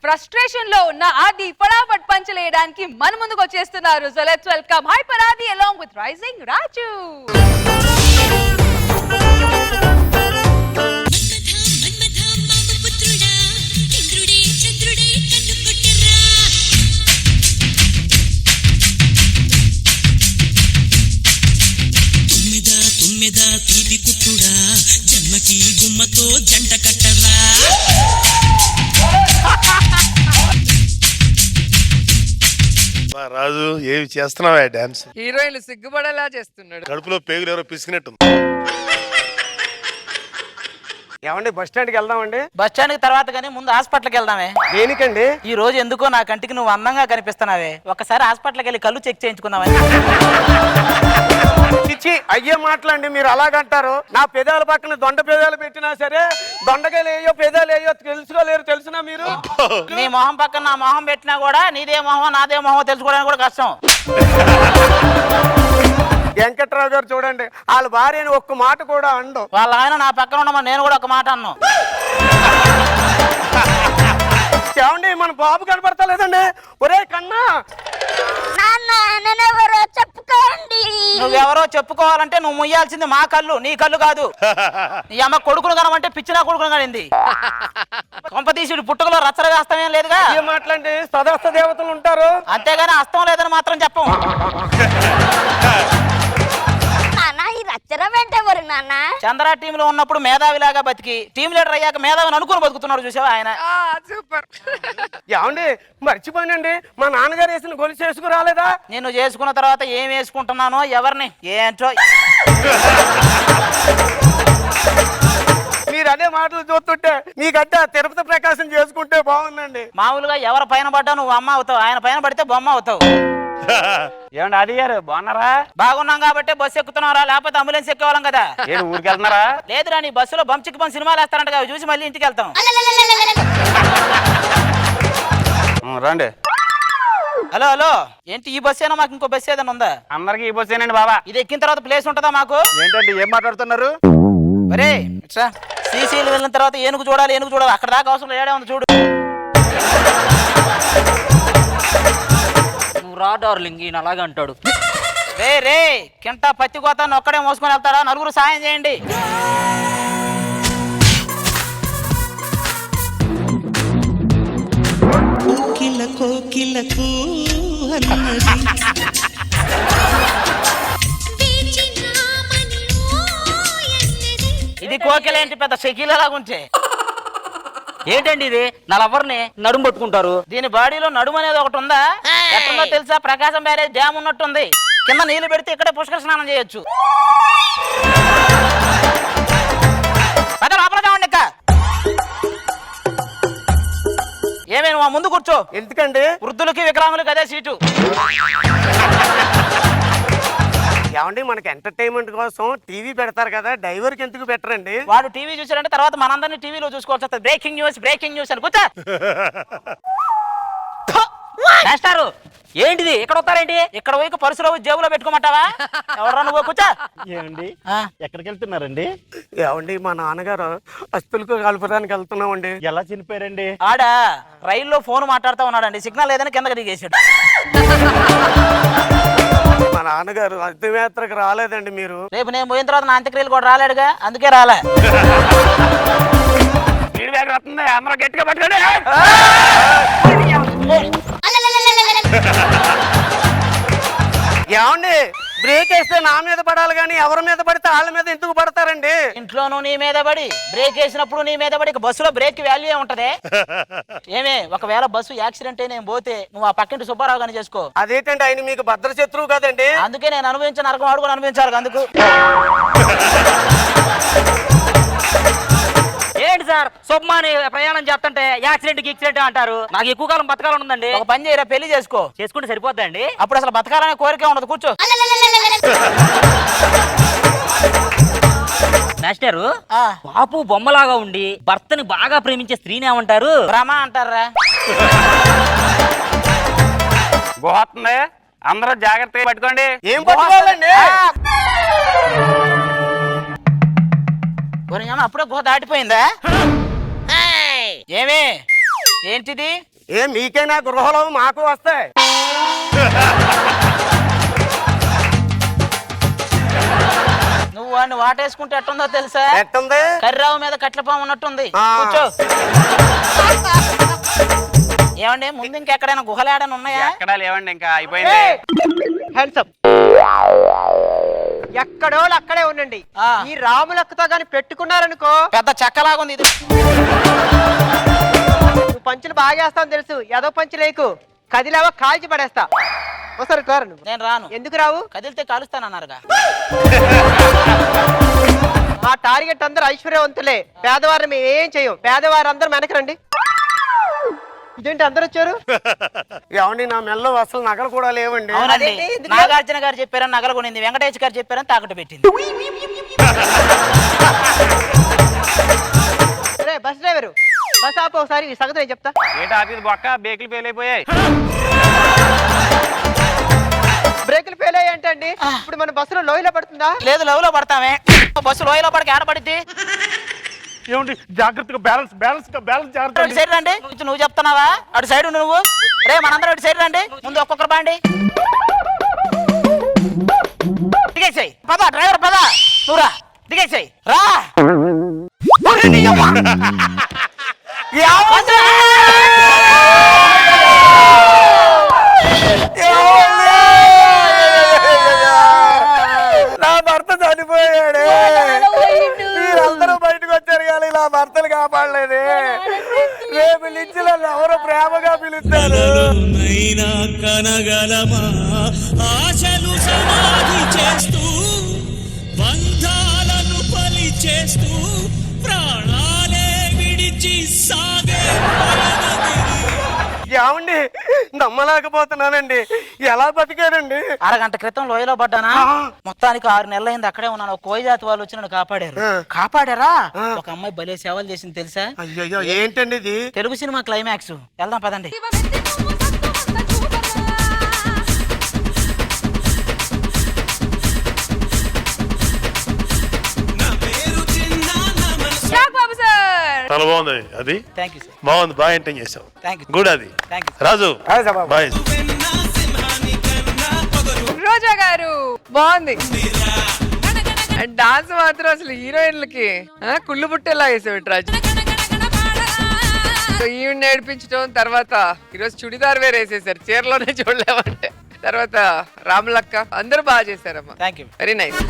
Frustration లో ఉన్న ఆది ఫటాఫట్ పంచలేయడానికి మన ముందుకు వచ్చేస్తున్నారు. సో లెట్స్ వెల్కమ్ హైపర్ ఆది along with రైజింగ్ రాజు. తీపి కుట్టుడా జన్మకి గుమ్మతో జంట కట్టరా. రాజు ఏమి చేస్తున్నావా డాన్స్? హీరోయిన్లు సిగ్గుపడేలా చేస్తున్నాడు. కడుపులో పేగులు ఎవరో పిసికినట్టు. ఏమండి బస్ స్టాండ్కి వెళ్దామండి? బస్ స్టాండ్ కి తర్వాత కానీ ముందు హాస్పిటల్కి వెళ్దామే. దేనికండి? ఈ రోజు ఎందుకో నా కంటికి నువ్వు అందంగా కనిపిస్తున్నావే. ఒకసారి హాస్పిటల్కి వెళ్ళి కళ్ళు చెక్ చేయించుకుందామని. చిచ్చి అయ్యే మాటలండి మీరు అలాగంటారు. నా పెదాల పక్కన దొండ పెదాలు పెట్టినా సరే దొండకాయలు ఏయో పెదాలు ఏయో తెలుసుకోలేరు. తెలుసునా మీరు? నీ మొహం పక్కన నా మొహం పెట్టినా కూడా నీదే మొహం నాదే మొహం తెలుసుకోవడానికి కూడా కష్టం. వెంకట్రావు గారు చూడండి, వాళ్ళ భార్యని ఒక్క మాట కూడా అండు. వాళ్ళ ఆయన నా పక్కన ఉండమని నేను కూడా ఒక మాట అన్నాను. ఏమండి మన బాబు కనపడతలేదండి. ఒరే కన్నా, చెప్పుకోండి. నువ్వెవరో చెప్పుకోవాలంటే నువ్వు ముయ్యాల్సింది మా కళ్ళు, నీ కళ్ళు కాదు. నీ అమ్మ కొడుకును కనమంటే పిచ్చినా కొడుకును కనింది. కొంపతీసుడు పుట్టుకలో రచ్చర వేస్తామేం లేదుగా. ఏ మాటలండి? సదస్త దేవతలు ఉంటారు, అంతేగాని అస్తం లేదని మాత్రం చెప్పం. చంద్ర టీమ్ లో ఉన్నప్పుడు మేధావిలాగా బతికి టీం లీడర్ అయ్యాక మేధావిని అనుకుని బతుకుతున్నాడు. చూసావా ఆయన? సూపర్. ఏమండి మర్చిపోయానండి, మా నాన్నగారు వేసిన గొలుసు వేసుకు రాలేదా? నేను చేసుకున్న తర్వాత ఏం వేసుకుంటున్నానో ఎవరిని ఏంటో. మీరు అదే మాటలు చూస్తుంటే మీకంటే తిరుపతి ప్రకాశం చేసుకుంటే బాగుందండి. మామూలుగా ఎవరి పైన పడ్డా నువ్వు అమ్మ అవుతావు, ఆయన పైన పడితే బొమ్మ అవుతావు. ఏమండి ఆది గారు బాగున్నారా? బాగున్నాం కాబట్టి బస్సు ఎక్కుతున్నారా, లేకపోతే అంబులెన్స్ ఎక్కేవాళ్ళం కదా. ఏడు ఊరికి వెళ్తున్నారా? లేదురా, నీ బస్సులో బంచికి బంచి సినిమాలు వేస్తారంట, అవి చూసి మళ్ళీ ఇంటికి వెళ్తాం. రండి. హలో హలో, ఏంటి ఈ బస్సు అయినా మాకు ఇంకో బస్సు ఏదైనా ఉందా? అందరికి ఈ బస్సేనండి బాబా. ఇది ఎక్కిన తర్వాత ప్లేస్ ఉంటుందా మాకు? ఏంటండి ఏం మాట్లాడుతున్నారు? అరే శ్రీశైలం వెళ్ళిన తర్వాత ఏనుగు చూడాలి అక్కడ దాకా అవసరం ఏడే ఉంది చూడు. నువ్వు రా డార్లింగ్, ఈయన అలాగే అంటాడు. రే రే కింట పత్తి కోతాన్ని ఒక్కడే మోసుకొని వెళ్తాడా? నలుగురు సాయం చేయండి. కోకిలకు ఇది కోకిలేంటి పెద్ద షకీలలాగుంటే? ఏంటండి ఇది? నా లవర్ని నడుము పట్టుకుంటారు. దీని బాడీలో నడుము అనేది ఒకటి ఉందా? ఎట్టుందో తెలుసా? ప్రకాశం బ్యారేజ్ డ్యామ్ ఉన్నట్టుంది. కింద నీళ్లు పెడితే ఇక్కడే పుష్కర స్నానం చేయొచ్చు. లోపల కావండి. ఏమే నువ్వు ముందు కూర్చో. ఎందుకండి? వృద్ధులకి వికలాంగులకి అదే సీటు. ఏమండి మనకి ఎంటర్టైన్మెంట్ కోసం టీవీ పెడతారు కదా, డైవర్కి ఎందుకు పెట్టరండి? వాడు టీవీ చూసాడంటే తర్వాత మనందరినీ టీవీలో చూసుకోవాల్సి వస్తుంది. బ్రేకింగ్ న్యూస్ అని కూర్చో. చేస్తారు. ఏంటిది ఇక్కడ వస్తారేంటి? ఇక్కడ పోయి పరుసులో జేబులో పెట్టుకోమంటావా? ఎవరా నువ్వు? కూర్చో. ఏమండి ఎక్కడికి వెళ్తున్నారండి? ఏమండి మా నాన్నగారు అస్తులకు కలపడానికి వెళ్తున్నామండి. ఎలా చనిపోయారండి? ఆడ రైల్లో ఫోన్ మాట్లాడుతూ ఉన్నాడండి, సిగ్నల్ లేదని కిందకి దిగేసాడు. మా నాన్నగారు అర్థయాత్రకు రాలేదండి. మీరు రేపు నేను పోయిన తర్వాత నా అంత్యక్రియలు కూడా రాలేడుగా, అందుకే రాలే. అందరూ గట్టిగా పట్టుకోండి. ఏమండి బ్రేక్ వేస్తే నా మీద పడాలి కానీ ఎవరి మీద పడితే వాళ్ళ మీద ఎందుకు పడతారండి? ఇంట్లోనూ నీ మీద పడి, బ్రేక్ వేసినప్పుడు నీ మీద పడి, బస్సులో బ్రేక్ వాల్యూ ఉంటది. ఏమే ఒకవేళ బస్సు యాక్సిడెంట్ అయిన పోతే నువ్వు ఆ పక్కింటి సుబ్బారావు గాని చేసుకో. అదేంటండి ఆయన మీకు భద్ర శత్రువు కదండి. అందుకే నేను అనుభవించిన నరకం వాడు కూడా అనుభవించాలి. అందుకు ఏంటి సార్ సొమ్మాని ప్రయాణం చేస్తుంటే యాక్సిడెంట్ అంటారు. నాకు ఎక్కువ కాలం బతకాలని ఉందండి. ఒక పని చేయరా, పెళ్లి చేసుకో. చేసుకుంటే సరిపోద్దండి. అప్పుడు అసలు బతకాలనే కోరిక ఉండదు. కూర్చో. మాస్టరు, పాపు బొమ్మలాగా ఉండి భర్తని బాగా ప్రేమించే స్త్రీని ఏమంటారు? భ్రమ అంటారా? పోతుంది. అందరూ జాగ్రత్తగా పట్టుకోండి. ఏం పట్టుకోవాలండి? అప్పుడే గుహ దాటిపోయిందా? ఏమే ఏంటిది? మీకైనా గృహలో మాకు వస్తాయి. నువ్వు వాడిని వాటేసుకుంటే ఎట్టుందో తెలుసా? ఎట్టుంది? కర్రావు మీద కట్లపాము ఉన్నట్టుంది. ఆ. కూర్చో. ఏమండి ముందు ఇంకెక్కడైనా గుహలేడని ఉన్నాయా? ఎక్కడా లేవండి, ఇంకా అయిపోయింది. హ్యాండ్సప్ ఎక్కడో అక్కడే ఉండండి. ఆ. ఈ రాములక్కతో గాని పెట్టుకున్నారనుకో పెద్ద చెక్కలాగుంది ఇది. నువ్వు పంచులు బాగా వేస్తావు తెలుసు. ఏదో పంచు లేకు కదిలేవో కాల్చి పడేస్తా. ఒకసారి రారు నువ్వు. నేను రాను. ఎందుకు రావు? కదిలితే కాలుస్తానన్నారుగా. మా టార్గెట్ అందరూ ఐశ్వర్యవంతులే. పేదవారిని మేము ఏం చేయం. పేదవారు అందరూ వెనకరండి. ఇదేంటి అందరు వచ్చారు? ఏమండి నా మెల్లో అసలు నగలు కూడా లేవండి. అవునండి, అదేంటి? ఎందుకు? నాగార్జున గారు చెప్పారని నగలు కొనింది, వెంకటేష్ గారు చెప్పారని తాకట్టు పెట్టింది. రే బస్ డ్రైవరు, బస్ ఆపు ఒకసారి. ఈ సంగతి నేను చెప్తా. ఏంటి ఆపేది బొక్క, బేకులు ఫెయిల్ అయిపోయాయి. బ్రేకులు ఫెయిల్ అయ్యాయి అంటే అండి ఇప్పుడు మన బస్సులో లోయలో పడుతుందా? లేదు, లవ్లో పడతామే. బస్సు లోయలో పడక ఏడపడిద్ది. ఏమండి జాగ్రత్తగా బ్యాలెన్స్ జాగ్రత్త. అటు సైడ్ రండి. నువ్వు చెప్తున్నావా? అటు సైడ్ నువ్వు. రే మనందరం అటు సైడ్ రండి. ముందు ఒక్కొక్కరు బాండి. దిగేసాయి. పద డ్రైవర్ పద. నువ్వు రా, దిగేసాయి. రా. నా భర్త చనిపోయాడు. మీరందరూ బయటకు వచ్చారు కానీ నా భర్తలు కాపాడలేదు. రేపు నుంచి నన్ను ఎవరో ప్రేమగా పిలుస్తారు. కలలోనైనా కనగలమా ఆశలు సమాధి చేస్తూ బంధాలను బలి చేస్తూ ప్రాణాలే విడిచి సాగే పయనమిది. ఏమండి నమ్మలేకపోతున్నానండి. ఎలా బతికానండి? అరగంట క్రితం లోయలో పడ్డానా? మొత్తానికి 6 నెలలైంది అక్కడే ఉన్నాను. ఒక కోయి జాతి వాళ్ళు వచ్చి నన్ను కాపాడారు. కాపాడారా? ఒక అమ్మాయి భలే సేవలు చేసింది తెలుసా? అయ్యయ్యో ఏంటండి ఇది? Telugu cinema climax. వెళ్దాం పదండి. Shock Babu sir. చాలా బాగుంది అది. Thank you sir. బాగుంది, బాగా ఎంటర్ చేసావు. Thank you. గుడ్ అది. Thank you. Raju boy. Roja garu బాగుంది. డాన్స్ మాత్రం అసలు హీరోయిన్లకి కుళ్ళు పుట్టేలా వేసాడు రాజు. ఈవిడ నేర్పించడం, తర్వాత ఈరోజు చుడిదార్ వేరే వేసేసారు, చీరలోనే చూడలేమంటే. తర్వాత రాములక్క అందరూ బాగా చేశారమ్మా. Thank you. Very nice.